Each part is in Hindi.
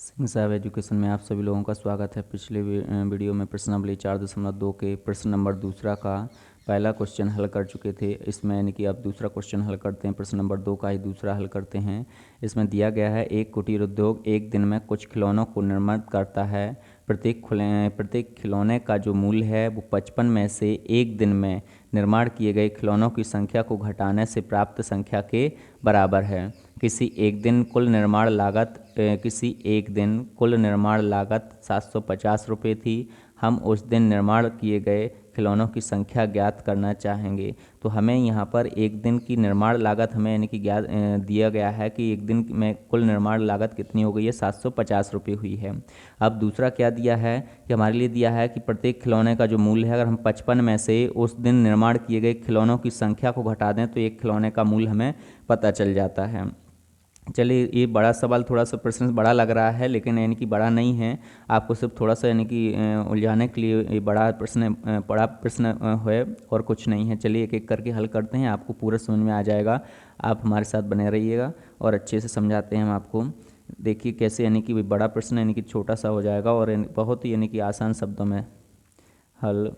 सिंह साहब एजुकेशन में आप सभी लोगों का स्वागत है। पिछले वीडियो में प्रश्नावली 4.2 के प्रश्न नंबर दूसरा का पहला क्वेश्चन हल कर चुके थे। इसमें यानी कि अब दूसरा क्वेश्चन हल करते हैं। प्रश्न नंबर 2 का ही दूसरा हल करते हैं। इसमें दिया गया है, एक कुटीर उद्योग एक दिन में कुछ खिलौनों को निर्मित करता है। प्रत्येक खिलौने का जो मूल्य है वो 55 में से एक दिन में निर्माण किए गए खिलौनों की संख्या को घटाने से प्राप्त संख्या के बराबर है। किसी एक दिन कुल निर्माण लागत 750 रुपये थी। हम उस दिन निर्माण किए गए खिलौनों की संख्या ज्ञात करना चाहेंगे। तो हमें यहाँ पर एक दिन की निर्माण लागत हमें यानी कि दिया गया है कि एक दिन में कुल निर्माण लागत कितनी हो गई है, 750 रुपये हुई है। अब दूसरा क्या दिया है कि हमारे लिए दिया है कि प्रत्येक खिलौने का जो मूल्य है, अगर हम 55 में से उस दिन निर्माण किए गए खिलौनों की संख्या को घटा दें तो एक खिलौने का मूल्य हमें पता चल जाता है। चलिए, ये बड़ा सवाल थोड़ा सा प्रश्न बड़ा लग रहा है, लेकिन यानी कि बड़ा नहीं है। आपको सिर्फ थोड़ा सा यानी कि उलझाने के लिए ये बड़ा प्रश्न है और कुछ नहीं है। चलिए एक एक करके हल करते हैं, आपको पूरा समझ में आ जाएगा। आप हमारे साथ बने रहिएगा और अच्छे से समझाते हैं हम आपको। देखिए कैसे यानी कि बड़ा प्रश्न यानी कि छोटा सा हो जाएगा और बहुत ही यानी कि आसान शब्दों में हल।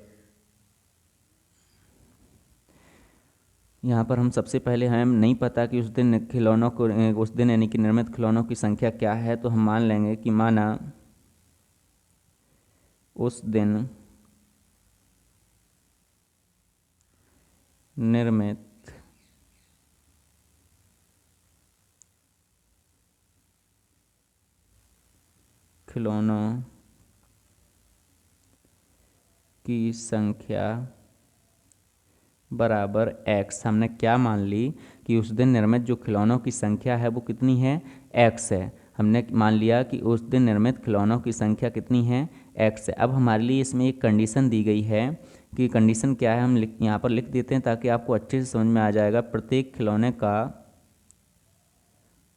यहाँ पर हम सबसे पहले हमें नहीं पता कि उस दिन यानी कि निर्मित खिलौनों की संख्या क्या है, तो हम मान लेंगे कि माना उस दिन निर्मित खिलौनों की संख्या बराबर x। हमने क्या मान ली कि उस दिन निर्मित जो खिलौनों की संख्या है वो कितनी है, x है। हमने मान लिया कि उस दिन निर्मित खिलौनों की संख्या कितनी है, x है। अब हमारे लिए इसमें एक कंडीशन दी गई है कि कंडीशन क्या है, हम यहाँ पर लिख देते हैं ताकि आपको अच्छे से समझ में आ जाएगा।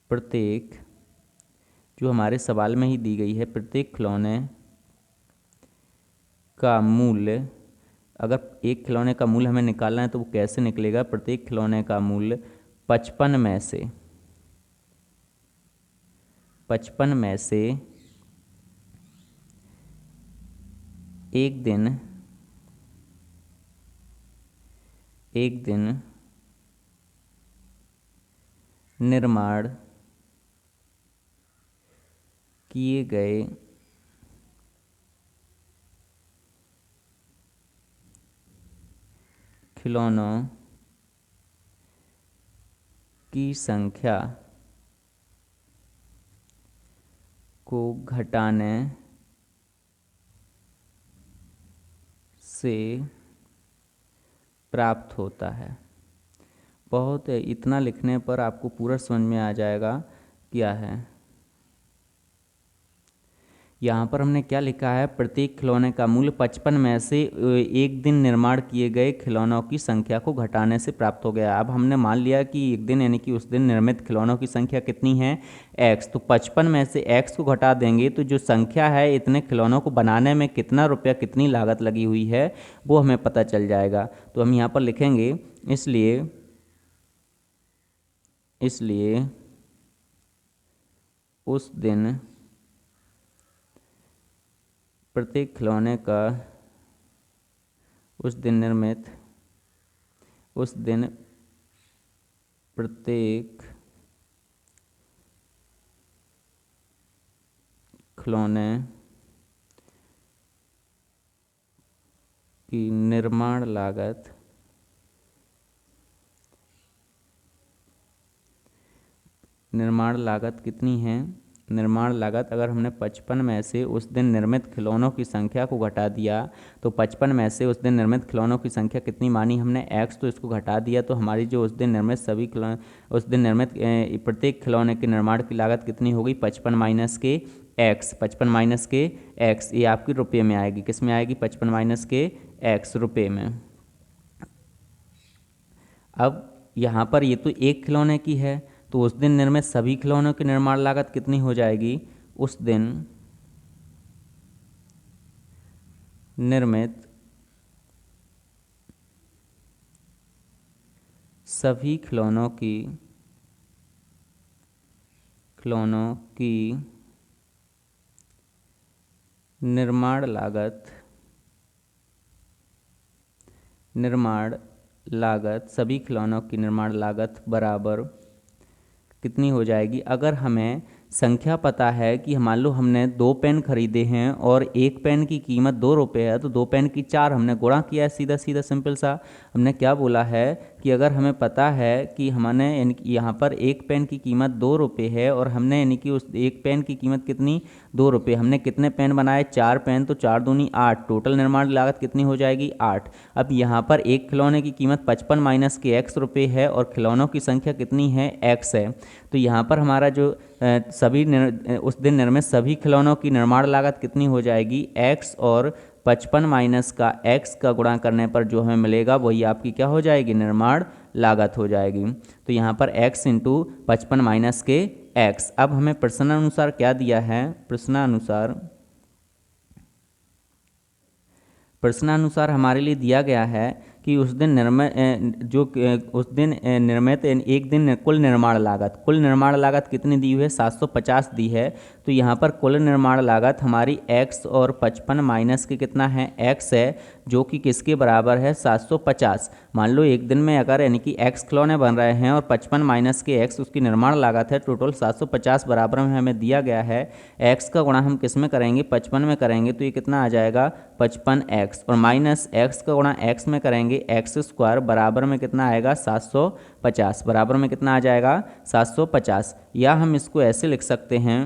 प्रत्येक जो हमारे सवाल में ही दी गई है, प्रत्येक खिलौने का मूल्य, अगर एक खिलौने का मूल्य हमें निकालना है तो वो कैसे निकलेगा। प्रत्येक खिलौने का मूल्य 55 में से एक दिन निर्माण किए गए खिलौनों की संख्या को घटाने से प्राप्त होता है। बहुत है, इतना लिखने पर आपको पूरा समझ में आ जाएगा क्या है। यहाँ पर हमने क्या लिखा है, प्रत्येक खिलौने का मूल्य 55 में से एक दिन निर्माण किए गए खिलौनों की संख्या को घटाने से प्राप्त हो गया। अब हमने मान लिया कि एक दिन यानी कि उस दिन निर्मित खिलौनों की संख्या कितनी है, x। तो 55 में से x को घटा देंगे तो जो संख्या है, इतने खिलौनों को बनाने में कितना रुपया, कितनी लागत लगी हुई है, वो हमें पता चल जाएगा। तो हम यहाँ पर लिखेंगे, इसलिए उस दिन प्रत्येक खिलौने का प्रत्येक खिलौने की निर्माण लागत कितनी है। निर्माण लागत, अगर हमने 55 में से उस दिन निर्मित खिलौनों की संख्या को घटा दिया तो 55 में से उस दिन निर्मित खिलौनों की संख्या कितनी मानी हमने, x। तो इसको घटा दिया तो हमारी जो उस दिन निर्मित प्रत्येक खिलौने के निर्माण की लागत कितनी हो गई, 55 माइनस के x। ये आपकी रुपये में आएगी, किस में आएगी, 55 माइनस के x रुपये में। अब यहाँ पर ये तो एक खिलौने की है, तो उस दिन निर्मित सभी खिलौनों की निर्माण लागत कितनी हो जाएगी, उस दिन निर्मित सभी खिलौनों की निर्माण लागत सभी खिलौनों की निर्माण लागत बराबर कितनी हो जाएगी। अगर हमें संख्या पता है कि मान लो हमने 2 पेन खरीदे हैं और एक पेन की कीमत 2 रुपये है, तो 2 पेन की 4 हमने गुणा किया है, सीधा सीधा सिंपल सा। हमने क्या बोला है कि अगर हमें पता है कि हमने यानी कि यहाँ पर एक पेन की कीमत 2 रुपये है और हमने यानी कि उस एक पेन की कीमत कितनी 2 रुपये, हमने कितने पेन बनाए 4 पेन, तो 4 दूनी 8, टोटल निर्माण लागत कितनी हो जाएगी 8। अब यहाँ पर एक खिलौने की कीमत 55 माइनस के x रुपये है और खिलौनों की संख्या कितनी है x है। तो यहाँ पर हमारा जो उस दिन निर्मित सभी खिलौनों की निर्माण लागत कितनी हो जाएगी x, और 55 माइनस का x का गुणा करने पर जो हमें मिलेगा वही आपकी क्या हो जाएगी निर्माण लागत हो जाएगी। तो यहाँ पर x इंटू 55 माइनस के x। अब हमें प्रश्नानुसार क्या दिया है, प्रश्नानुसार हमारे लिए दिया गया है कि उस दिन निर्मित एक दिन कुल निर्माण लागत कितनी दी हुई है 750 दी है। तो यहाँ पर कुल निर्माण लागत हमारी x और 55 माइनस के कितना है x है, जो कि किसके बराबर है 750। मान लो एक दिन में अगर यानी कि x खिलौने बन रहे हैं और 55 माइनस के x उसकी निर्माण लागत है, टोटल 750 बराबर में हमें दिया गया है। x का गुणा हम किस में करेंगे 55 में करेंगे, तो ये कितना आ जाएगा 55x, और माइनस x का गुणा x में करेंगे एक्स स्क्वायर बराबर में कितना आएगा 750, बराबर में कितना आ जाएगा 750। या हम इसको ऐसे लिख सकते हैं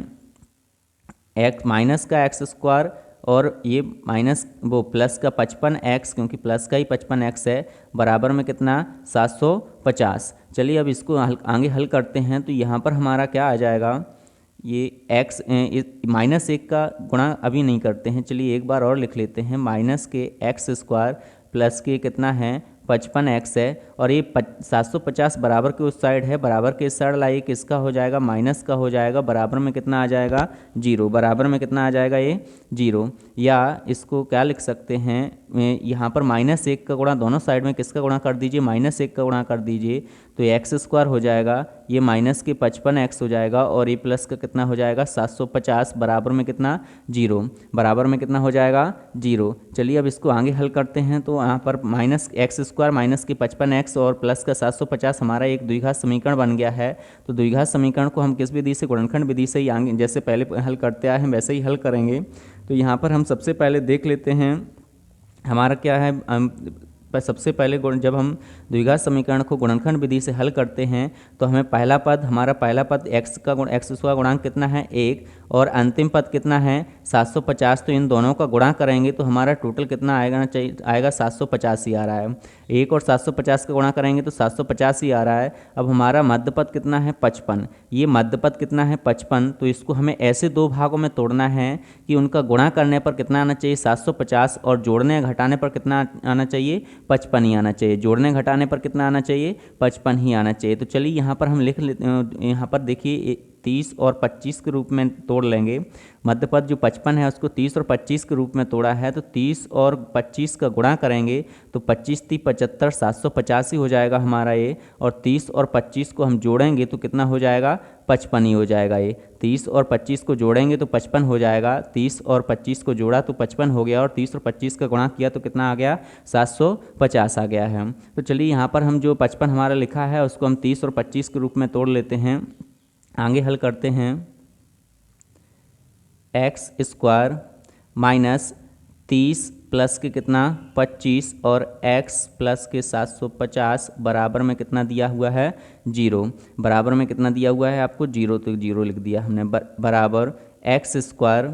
x माइनस का एक्स स्क्वायर और ये माइनस वो प्लस का 55x, क्योंकि प्लस का ही 55x है, बराबर में कितना 750। चलिए अब इसको आगे हल करते हैं। तो यहाँ पर हमारा क्या आ जाएगा, ये x माइनस 1 का गुणा अभी नहीं करते हैं, चलिए एक बार और लिख लेते हैं। माइनस के एक्स स्क्वायर प्लस के कितना है 55x है, और ये 750 बराबर के उस साइड है, बराबर के इस साइड लाइए किसका हो जाएगा माइनस का हो जाएगा, बराबर में कितना आ जाएगा 0, बराबर में कितना आ जाएगा ये 0। या इसको क्या लिख सकते हैं, यहाँ पर -1 का गुणा दोनों साइड में किसका गुणा कर दीजिए -1 का गुणा कर दीजिए, तो एक्स स्क्वायर हो जाएगा, ये माइनस के 55x हो जाएगा, और ये प्लस का कितना हो जाएगा 750, बराबर में कितना 0, बराबर में कितना हो जाएगा 0। चलिए अब इसको आगे हल करते हैं। तो यहाँ पर माइनस एक्स स्क्वायर माइनस के 55x और प्लस का 750 हमारा एक द्विघात समीकरण बन गया है। तो द्विघात समीकरण को हम किस विधि से, गुणनखंड विधि से ही आगे जैसे पहले हल करते आए हैं वैसे ही हल करेंगे। तो यहाँ पर हम सबसे पहले देख लेते हैं हमारा क्या है। सबसे पहले जब हम द्विघात समीकरण को गुणनखंड विधि से हल करते हैं तो हमें हमारा पहला पद x का गुणांक कितना है 1, और अंतिम पद कितना है 750। तो इन दोनों का गुणा करेंगे तो हमारा टोटल कितना आएगा 750 ही आ रहा है। 1 और 750 का गुणा करेंगे तो 750 ही आ रहा है। अब हमारा मध्य पद कितना है 55, ये मध्य पद कितना है 55। तो इसको हमें ऐसे दो भागों में तोड़ना है कि उनका गुणा करने पर कितना आना चाहिए 750, और जोड़ने घटाने पर कितना आना चाहिए 55 ही आना चाहिए। जोड़ने घटाने पर कितना आना चाहिए 55 ही आना चाहिए। तो चलिए यहाँ पर हम लिख लेते हैं, यहाँ पर देखिए 30 और 25 के रूप में तोड़ लेंगे। मध्य पद जो 55 है उसको 30 और 25 के रूप में तोड़ा है, तो 30 और 25 का गुणा करेंगे तो 25 30 75 750 ही हो जाएगा हमारा ये, और 30 और 25 को हम जोड़ेंगे तो कितना हो जाएगा 55 ही हो जाएगा। ये 30 और 25 को जोड़ेंगे तो 55 हो जाएगा। 30 और 25 को जोड़ा तो 55 हो गया, और 30 और 25 का गुणा किया तो कितना आ गया 750 आ गया है। तो चलिए यहाँ पर हम जो 55 हमारा लिखा है उसको हम 30 और 25 के रूप में तोड़ लेते हैं। आगे हल करते हैं। एक्स स्क्वायर माइनस 30 प्लस के कितना 25 और x प्लस के 750 बराबर में कितना दिया हुआ है 0, बराबर में कितना दिया हुआ है आपको 0, तो 0 लिख दिया हमने। बराबर एक्स स्क्वायर,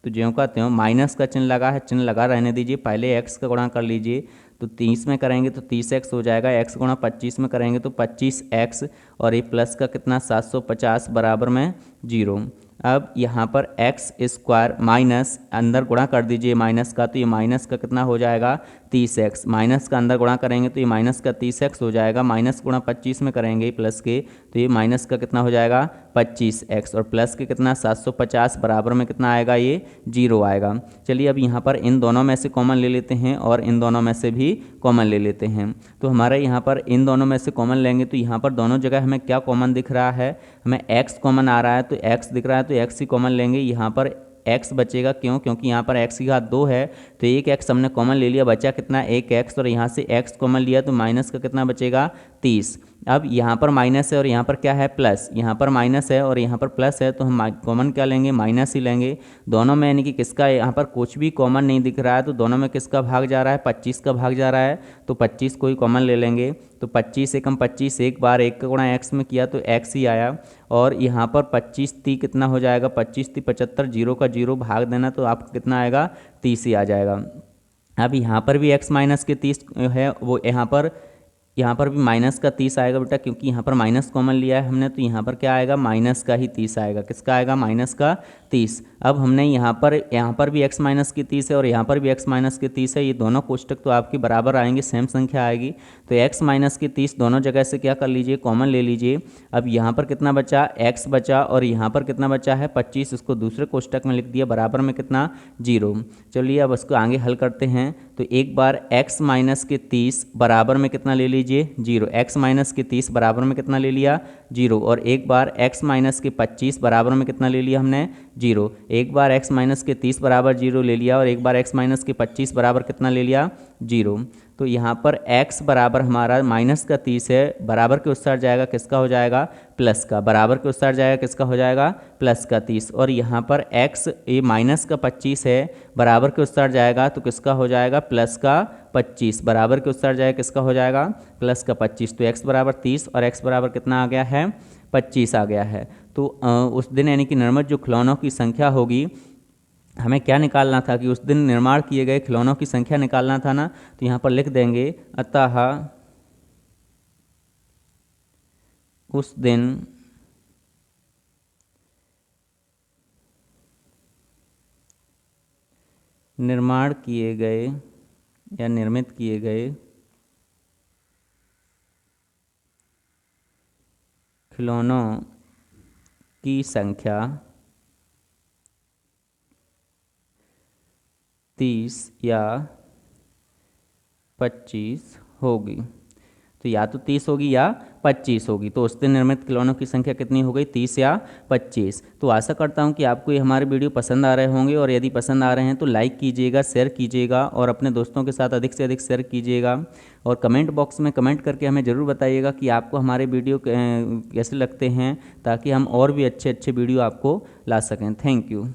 तो ज्यों का त्यों माइनस का चिन्ह लगा है, चिन्ह लगा रहने दीजिए। पहले x का गुणा कर लीजिए, तो 30 में करेंगे तो 30x हो जाएगा, x गुणा 25 में करेंगे तो 25x, और ये प्लस का कितना 750 बराबर में 0। अब यहाँ पर एक्स स्क्वायर माइनस अंदर गुणा कर दीजिए माइनस का, तो ये माइनस का कितना हो जाएगा 30x, माइनस का अंदर गुणा करेंगे तो ये माइनस का 30x हो जाएगा। माइनस गुणा 25 में करेंगे प्लस के, तो ये माइनस का कितना हो जाएगा 25x, और प्लस के कितना 750 बराबर में कितना आएगा ये 0 आएगा। चलिए अब यहाँ पर इन दोनों में से कॉमन ले लेते हैं और इन दोनों में से भी कॉमन ले लेते हैं। तो हमारे यहाँ पर इन दोनों में से कॉमन लेंगे तो यहाँ पर दोनों जगह हमें क्या कॉमन दिख रहा है, हमें x कॉमन आ रहा है, तो x दिख रहा है तो x ही कॉमन लेंगे। यहाँ पर x बचेगा। क्यों? क्योंकि यहाँ पर x की घात 2 है तो एक x हमने कॉमन ले लिया, बचा कितना? एक x, और यहाँ से x कॉमन लिया तो माइनस का कितना बचेगा? 30। अब यहाँ पर माइनस है और यहाँ पर क्या है? प्लस। यहाँ पर माइनस है और यहाँ पर प्लस है तो हम कॉमन क्या लेंगे? माइनस ही लेंगे दोनों में, यानी कि किसका? यहाँ पर कुछ भी कॉमन नहीं दिख रहा है तो दोनों में किसका भाग जा रहा है? 25 का भाग जा रहा है, तो 25 को ही कॉमन ले लेंगे। तो 25 एकम 25, एक बार 1 का गुणा x में किया तो x ही आया, और यहाँ पर 25 ती कितना हो जाएगा? 25 ती 75, जीरो का जीरो भाग देना तो आपको कितना आएगा? 30 ही आ जाएगा। अब यहाँ पर भी x माइनस के 30 है, वो यहाँ पर भी माइनस का 30 आएगा बेटा, क्योंकि यहाँ पर माइनस कॉमन लिया है हमने, तो यहाँ पर क्या आएगा? माइनस का ही 30 आएगा। किसका आएगा? माइनस का 30। अब हमने यहाँ पर भी x माइनस की 30 है और यहाँ पर भी x माइनस की 30 है, ये दोनों कोष्टक तो आपके बराबर आएंगे, सेम संख्या आएगी। तो x माइनस की 30 दोनों जगह से क्या कर लीजिए? कॉमन ले लीजिए। अब यहाँ पर कितना बचा? x बचा, और यहाँ पर कितना बचा है? 25, इसको दूसरे कोष्टक में लिख दिया, बराबर में कितना? 0। चलिए अब इसको आगे हल करते हैं। तो एक बार x माइनस के 30 बराबर में कितना ले लीजिए? 0। x माइनस के 30 बराबर में कितना ले लिया? 0। और एक बार x माइनस के 25 बराबर में कितना ले लिया हमने? 0। एक बार x माइनस के 30 बराबर 0 ले लिया, और एक बार x माइनस के 25 बराबर कितना ले लिया? 0। तो यहाँ पर x बराबर हमारा माइनस का 30 है, बराबर के उस साइड जाएगा, किसका हो जाएगा? प्लस का। बराबर के उस साइड जाएगा, किसका हो जाएगा? प्लस का 30। और यहाँ पर x ये माइनस का 25 है, बराबर के उस साइड जाएगा तो किसका हो जाएगा? प्लस का 25। बराबर के उस साइड जाएगा, किसका हो जाएगा? प्लस का 25। तो x बराबर 30 और x बराबर कितना आ गया है? 25 आ गया है। तो उस दिन यानी कि निर्मित जो खिलौनों की संख्या होगी, हमें क्या निकालना था? कि उस दिन निर्माण किए गए खिलौनों की संख्या निकालना था ना। तो यहाँ पर लिख देंगे, अतः उस दिन निर्माण किए गए या निर्मित किए गए खिलौनों की संख्या 30 या 25 होगी। तो या तो 30 होगी या 25 होगी। तो उस दिन निर्मित खिलौनों की संख्या कितनी हो गई? 30 या 25। तो आशा करता हूं कि आपको ये हमारे वीडियो पसंद आ रहे होंगे, और यदि पसंद आ रहे हैं तो लाइक कीजिएगा, शेयर कीजिएगा, और अपने दोस्तों के साथ अधिक से अधिक शेयर कीजिएगा। और कमेंट बॉक्स में कमेंट करके हमें ज़रूर बताइएगा कि आपको हमारे वीडियो कैसे लगते हैं, ताकि हम और भी अच्छे अच्छे वीडियो आपको ला सकें। Thank you.